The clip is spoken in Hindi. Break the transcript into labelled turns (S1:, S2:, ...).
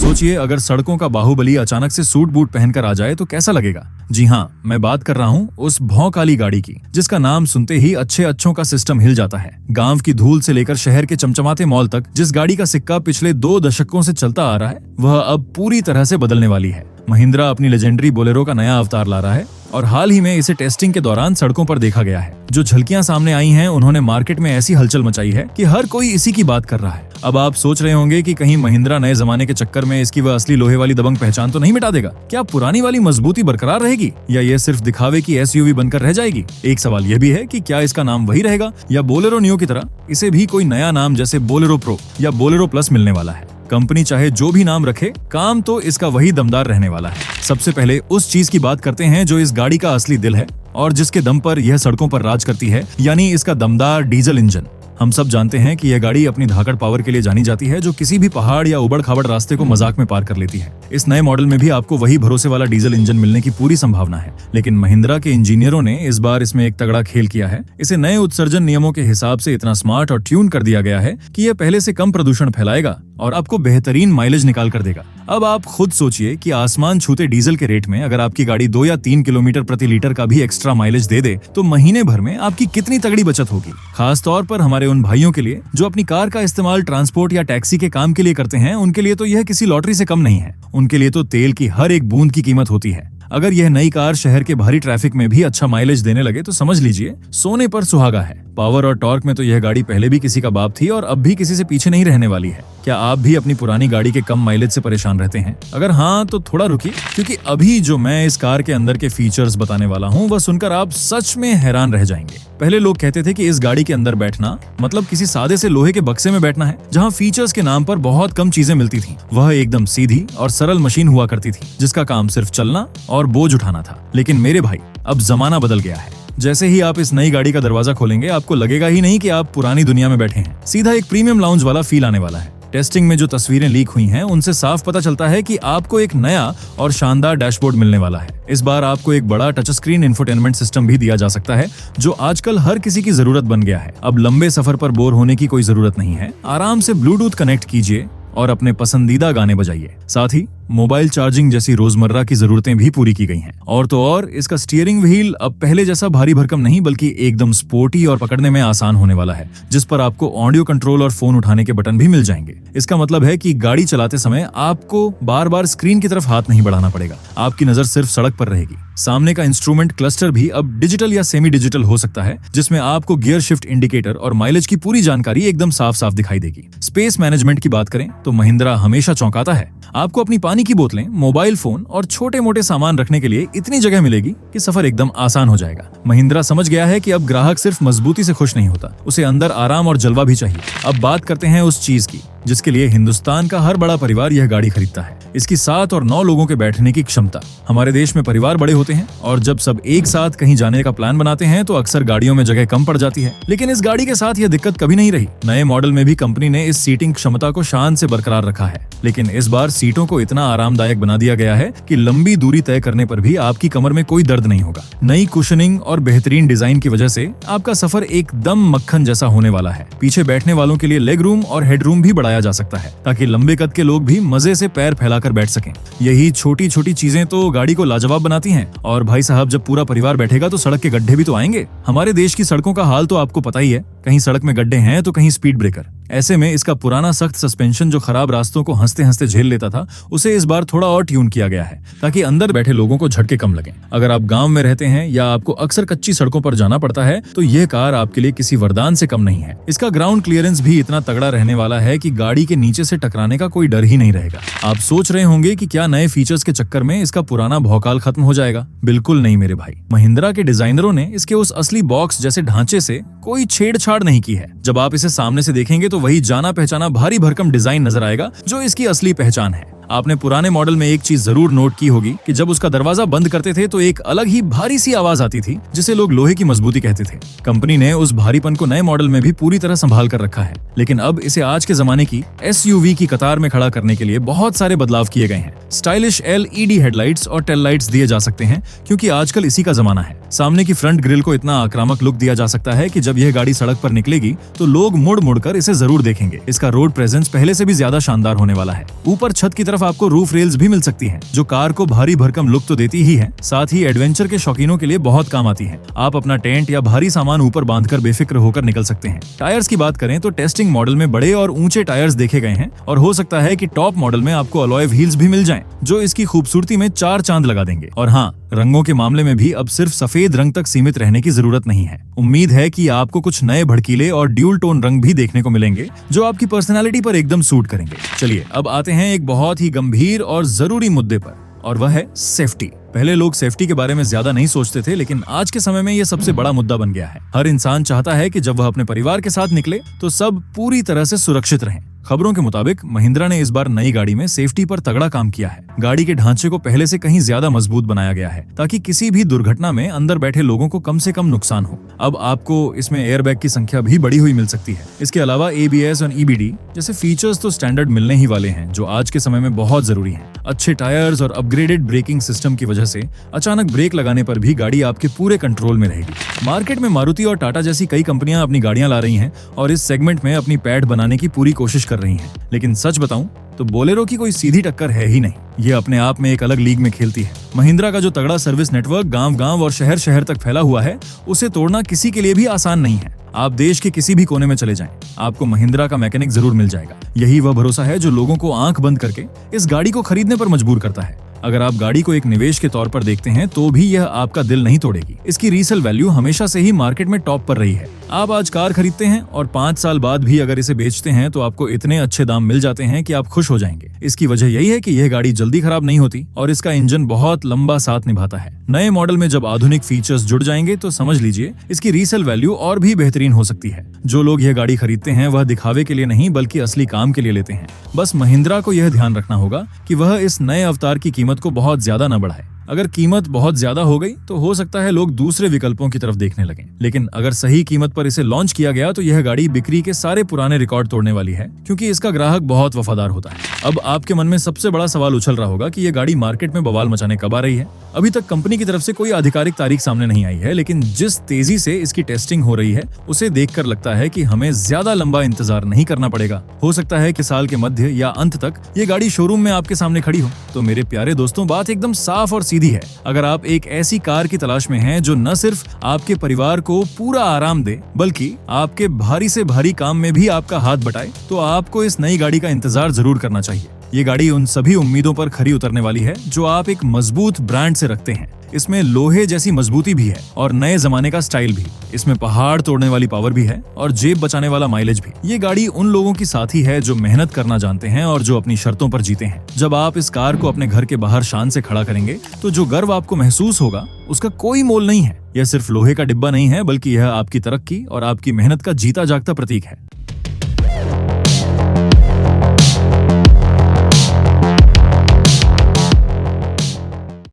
S1: सोचिए अगर सड़कों का बाहुबली अचानक से सूट बूट पहनकर आ जाए तो कैसा लगेगा। जी हाँ, मैं बात कर रहा हूँ उस भौकाली गाड़ी की जिसका नाम सुनते ही अच्छे अच्छों का सिस्टम हिल जाता है। गांव की धूल से लेकर शहर के चमचमाते मॉल तक जिस गाड़ी का सिक्का पिछले 2 दशकों से चलता आ रहा है वह अब पूरी तरह से बदलने वाली है। महिंद्रा अपनी लेजेंडरी बोलेरो का नया अवतार ला रहा है और हाल ही में इसे टेस्टिंग के दौरान सड़कों पर देखा गया है। जो झलकियां सामने आई हैं उन्होंने मार्केट में ऐसी हलचल मचाई है कि हर कोई इसी की बात कर रहा है। अब आप सोच रहे होंगे कि कहीं महिंद्रा नए जमाने के चक्कर में इसकी वह असली लोहे वाली दबंग पहचान तो नहीं मिटा देगा। क्या पुरानी वाली मजबूती बरकरार रहेगी या ये सिर्फ दिखावे की एसयूवी बनकर रह जाएगी। एक सवाल यह भी है कि क्या इसका नाम वही रहेगा या बोलेरो नियो की तरह इसे भी कोई नया नाम जैसे बोलेरो प्रो या बोलेरो प्लस मिलने वाला है। कंपनी चाहे जो भी नाम रखे, काम तो इसका वही दमदार रहने वाला है। सबसे पहले उस चीज की बात करते हैं जो इस गाड़ी का असली दिल है और जिसके दम पर यह सड़कों पर राज करती है, यानी इसका दमदार डीजल इंजन। हम सब जानते हैं कि यह गाड़ी अपनी धाकड़ पावर के लिए जानी जाती है जो किसी भी पहाड़ या उबड़ खाबड़ रास्ते को मजाक में पार कर लेती है। इस नए मॉडल में भी आपको वही भरोसे वाला डीजल इंजन मिलने की पूरी संभावना है, लेकिन महिंद्रा के इंजीनियरों ने इस बार इसमें एक तगड़ा खेल किया है। इसे नए उत्सर्जन नियमों के हिसाब से इतना स्मार्ट और ट्यून कर दिया गया है कि यह पहले से कम प्रदूषण फैलाएगा और आपको बेहतरीन माइलेज निकाल कर देगा। अब आप खुद सोचिए कि आसमान छूते डीजल के रेट में अगर आपकी गाड़ी 2 या 3 किलोमीटर प्रति लीटर का भी एक्स्ट्रा माइलेज दे दे तो महीने भर में आपकी कितनी तगड़ी बचत होगी। खास तौर पर हमारे उन भाइयों के लिए जो अपनी कार का इस्तेमाल ट्रांसपोर्ट या टैक्सी के काम के लिए करते हैं, उनके लिए तो यह किसी लॉटरी से कम नहीं है। उनके लिए तो तेल की हर एक बूंद की कीमत होती है। अगर यह नई कार शहर के भारी ट्रैफिक में भी अच्छा माइलेज देने लगे तो समझ लीजिए सोने पर सुहागा है। पावर और टॉर्क में तो यह गाड़ी पहले भी किसी का बाप थी और अब भी किसी से पीछे नहीं रहने वाली है। क्या आप भी अपनी पुरानी गाड़ी के कम माइलेज से परेशान रहते हैं? अगर हाँ तो थोड़ा रुकिए, क्योंकि अभी जो मैं इस कार के अंदर के फीचर्स बताने वाला हूँ वह सुनकर आप सच में हैरान रह जाएंगे। पहले लोग कहते थे कि इस गाड़ी के अंदर बैठना मतलब किसी सादे से लोहे के बक्से में बैठना है जहाँ फीचर्स के नाम पर बहुत कम चीजें मिलती थी। वह एकदम सीधी और सरल मशीन हुआ करती थी जिसका काम सिर्फ चलना और बोझ उठाना था। लेकिन मेरे भाई, अब जमाना बदल गया है। जैसे ही आप इस नई गाड़ी का दरवाजा खोलेंगे आपको लगेगा ही नहीं कि आप पुरानी दुनिया में बैठे हैं। सीधा एक प्रीमियम लाउंज वाला फील आने वाला है। टेस्टिंग में जो तस्वीरें लीक हुई हैं उनसे साफ पता चलता है कि आपको एक नया और शानदार डैशबोर्ड मिलने वाला है। इस बार आपको एक बड़ा टच स्क्रीन इंफोटेनमेंट सिस्टम भी दिया जा सकता है जो आजकल हर किसी की जरूरत बन गया है। अब लंबे सफर पर बोर होने की कोई जरूरत नहीं है। आराम से ब्लूटूथ कनेक्ट कीजिए और अपने पसंदीदा गाने बजाइए। साथ ही मोबाइल चार्जिंग जैसी रोजमर्रा की जरूरतें भी पूरी की गई हैं। और तो और इसका स्टीयरिंग व्हील अब पहले जैसा भारी भरकम नहीं बल्कि एकदम स्पोर्टी और पकड़ने में आसान होने वाला है, जिस पर आपको ऑडियो कंट्रोल और फोन उठाने के बटन भी मिल जाएंगे। इसका मतलब है कि गाड़ी चलाते समय आपको बार बार स्क्रीन की तरफ हाथ नहीं बढ़ाना पड़ेगा। आपकी नजर सिर्फ सड़क पर रहेगी। सामने का इंस्ट्रूमेंट क्लस्टर भी अब डिजिटल या सेमी डिजिटल हो सकता है, जिसमें आपको गियर शिफ्ट इंडिकेटर और माइलेज की पूरी जानकारी एकदम साफ साफ दिखाई देगी। स्पेस मैनेजमेंट की बात करें तो महिंद्रा हमेशा चौंकाता है। आपको अपनी पानी की बोतलें, मोबाइल फोन और छोटे मोटे सामान रखने के लिए इतनी जगह मिलेगी कि सफर एकदम आसान हो जाएगा। महिंद्रा समझ गया है कि अब ग्राहक सिर्फ मजबूती से खुश नहीं होता, उसे अंदर आराम और जलवा भी चाहिए। अब बात करते हैं उस चीज की जिसके लिए हिंदुस्तान का हर बड़ा परिवार यह गाड़ी खरीदता है, इसकी 7 और 9 लोगों के बैठने की क्षमता। हमारे देश में परिवार बड़े होते हैं और जब सब एक साथ कहीं जाने का प्लान बनाते हैं तो अक्सर गाड़ियों में जगह कम पड़ जाती है, लेकिन इस गाड़ी के साथ यह दिक्कत कभी नहीं रही। नए मॉडल में भी कंपनी ने इस सीटिंग क्षमता को शान से बरकरार रखा है, लेकिन इस बार सीटों को इतना आरामदायक बना दिया गया है कि लंबी दूरी तय करने पर भी आपकी कमर में कोई दर्द नहीं होगा। नई कुशनिंग और बेहतरीन डिजाइन की वजह से आपका सफर एकदम मक्खन जैसा होने वाला है। पीछे बैठने वालों के लिए लेग रूम और हेड रूम भी बढ़ाया जा सकता है ताकि लंबे कद के लोग भी मजे से पैर फैलाकर बैठ सकें। यही छोटी छोटी चीजें तो गाड़ी को लाजवाब बनाती हैं। और भाई साहब, जब पूरा परिवार बैठेगा तो सड़क के गड्ढे भी तो आएंगे। हमारे देश की सड़कों का हाल तो आपको पता ही है, कहीं सड़क में गड्ढे हैं तो कहीं स्पीड ब्रेकर। ऐसे में इसका पुराना सख्त सस्पेंशन जो खराब रास्तों को हंसते हंसते झेल लेता था, उसे इस बार थोड़ा और ट्यून किया गया है ताकि अंदर बैठे लोगों को झटके कम लगें। अगर आप गांव में रहते हैं या आपको अक्सर कच्ची सड़कों पर जाना पड़ता है तो यह कार आपके लिए किसी वरदान से कम नहीं है। इसका ग्राउंड क्लियरेंस भी इतना तगड़ा रहने वाला है कि गाड़ी के नीचे से टकराने का कोई डर ही नहीं रहेगा। आप सोच रहे होंगे कि क्या नए फीचर्स के चक्कर में इसका पुराना भौकाल खत्म हो जाएगा? बिल्कुल नहीं मेरे भाई। महिंद्रा के डिजाइनरों ने इसके उस असली बॉक्स जैसे ढांचे से कोई छेड़छाड़ नहीं की है। जब आप इसे सामने से देखेंगे तो वही जाना पहचाना भारी भरकम डिजाइन नजर आएगा जो इसकी असली पहचान है। आपने पुराने मॉडल में एक चीज जरूर नोट की होगी कि जब उसका दरवाजा बंद करते थे तो एक अलग ही भारी सी आवाज आती थी जिसे लोग लोहे की मजबूती कहते थे। कंपनी ने उस भारीपन को नए मॉडल में भी पूरी तरह संभाल कर रखा है, लेकिन अब इसे आज के जमाने की एसयूवी की कतार में खड़ा करने के लिए बहुत सारे बदलाव किए गए हैं। स्टाइलिश LED हेडलाइट्स और टेल लाइट्स दिए जा सकते हैं क्योंकि आजकल इसी का जमाना है। सामने की फ्रंट ग्रिल को इतना आक्रामक लुक दिया जा सकता है कि जब यह गाड़ी सड़क पर निकलेगी तो लोग मुड़ मुड़कर इसे जरूर देखेंगे। इसका रोड प्रेजेंस पहले से भी ज्यादा शानदार होने वाला है। ऊपर छत की तरफ आपको रूफ रेल्स भी मिल सकती हैं, जो कार को भारी भरकम लुक तो देती ही है, साथ ही एडवेंचर के शौकीनों के लिए बहुत काम आती है। आप अपना टेंट या भारी सामान ऊपर बांधकर बेफिक्र होकर निकल सकते हैं। टायर्स की बात करें तो टेस्टिंग मॉडल में बड़े और ऊंचे टायर्स देखे गए हैं और हो सकता है कि टॉप मॉडल में आपको अलॉय व्हील्स भी मिल जाएं, जो इसकी खूबसूरती में 4 चांद लगा देंगे। और हाँ, रंगों के मामले में भी अब सिर्फ सफेद रंग तक सीमित रहने की जरूरत नहीं है। उम्मीद है कि आपको कुछ नए भड़कीले और ड्यूल टोन रंग भी देखने को मिलेंगे, जो आपकी पर्सनैलिटी पर एकदम सूट करेंगे। चलिए अब आते हैं एक बहुत ही गंभीर और जरूरी मुद्दे पर, और वह है सेफ्टी। पहले लोग सेफ्टी के बारे में ज्यादा नहीं सोचते थे, लेकिन आज के समय में यह सबसे बड़ा मुद्दा बन गया है। हर इंसान चाहता है कि जब वह अपने परिवार के साथ निकले तो सब पूरी तरह से सुरक्षित रहें। खबरों के मुताबिक महिंद्रा ने इस बार नई गाड़ी में सेफ्टी पर तगड़ा काम किया है। गाड़ी के ढांचे को पहले से कहीं ज्यादा मजबूत बनाया गया है, ताकि किसी भी दुर्घटना में अंदर बैठे लोगों को कम से कम नुकसान हो। अब आपको इसमें एयरबैग की संख्या भी बढ़ी हुई मिल सकती है। इसके अलावा ABS और EBD जैसे फीचर्स तो स्टैंडर्ड मिलने ही वाले हैं, जो आज के समय में बहुत जरूरी है। अच्छे टायर्स और अपग्रेडेड ब्रेकिंग सिस्टम की वजह से अचानक ब्रेक लगाने पर भी गाड़ी आपके पूरे कंट्रोल में रहेगी। मार्केट में मारुति और टाटा जैसी कई कंपनियां अपनी गाड़ियां ला रही हैं और इस सेगमेंट में अपनी पैठ बनाने की पूरी कोशिश कर रही हैं, लेकिन सच बताऊं तो बोलेरो की कोई सीधी टक्कर है ही नहीं। ये अपने आप में एक अलग लीग में खेलती है। महिंद्रा का जो तगड़ा सर्विस नेटवर्क गांव-गांव और शहर-शहर तक फैला हुआ है, उसे तोड़ना किसी के लिए भी आसान नहीं है। आप देश के किसी भी कोने में चले जाएं, आपको महिंद्रा का मैकेनिक जरूर मिल जाएगा। यही वह भरोसा है जो लोगों को आंख बंद करके इस गाड़ी को खरीदने पर मजबूर करता है। अगर आप गाड़ी को एक निवेश के तौर पर देखते हैं तो भी यह आपका दिल नहीं तोड़ेगी। इसकी रीसेल वैल्यू हमेशा से ही मार्केट में टॉप पर रही है। आप आज कार खरीदते हैं और 5 साल बाद भी अगर इसे बेचते हैं तो आपको इतने अच्छे दाम मिल जाते हैं कि आप खुश हो जाएंगे। इसकी वजह यही है कि यह गाड़ी जल्दी खराब नहीं होती और इसका इंजन बहुत लंबा साथ निभाता है। नए मॉडल में जब आधुनिक फीचर्स जुड़ जाएंगे तो समझ लीजिए इसकी रीसेल वैल्यू और भी बेहतरीन हो सकती है। जो लोग यह गाड़ी खरीदते हैं वह दिखावे के लिए नहीं बल्कि असली काम के लिए लेते हैं। बस महिंद्रा को यह ध्यान रखना होगा कि वह इस नए अवतार की कीमत को बहुत ज्यादा न बढ़ाए। अगर कीमत बहुत ज्यादा हो गई तो हो सकता है लोग दूसरे विकल्पों की तरफ देखने लगें, लेकिन अगर सही कीमत पर इसे लॉन्च किया गया तो यह गाड़ी बिक्री के सारे पुराने रिकॉर्ड तोड़ने वाली है, क्योंकि इसका ग्राहक बहुत वफादार होता है। अब आपके मन में सबसे बड़ा सवाल उछल रहा होगा कि यह गाड़ी मार्केट में बवाल मचाने कब आ रही है। अभी तक कंपनी की तरफ से कोई आधिकारिक तारीख सामने नहीं आई है, लेकिन जिस तेजी से इसकी टेस्टिंग हो रही है उसे देखकर लगता है कि हमें ज्यादा लंबा इंतजार नहीं करना पड़ेगा। हो सकता है कि साल के मध्य या अंत तक ये गाड़ी शोरूम में आपके सामने खड़ी हो। तो मेरे प्यारे दोस्तों, बात एकदम साफ और सीधी है। अगर आप एक ऐसी कार की तलाश में हैं जो न सिर्फ आपके परिवार को पूरा आराम दे बल्कि आपके भारी से भारी काम में भी आपका हाथ बटाए, तो आपको इस नई गाड़ी का इंतजार जरूर करना चाहिए। ये गाड़ी उन सभी उम्मीदों पर खरी उतरने वाली है जो आप एक मजबूत ब्रांड से रखते हैं। इसमें लोहे जैसी मजबूती भी है और नए जमाने का स्टाइल भी। इसमें पहाड़ तोड़ने वाली पावर भी है और जेब बचाने वाला माइलेज भी। ये गाड़ी उन लोगों की साथी है जो मेहनत करना जानते हैं और जो अपनी शर्तों पर जीते हैं। जब आप इस कार को अपने घर के बाहर शान से खड़ा करेंगे तो जो गर्व आपको महसूस होगा उसका कोई मोल नहीं है। यह सिर्फ लोहे का डिब्बा नहीं है, बल्कि यह आपकी तरक्की और आपकी मेहनत का जीता जागता प्रतीक है।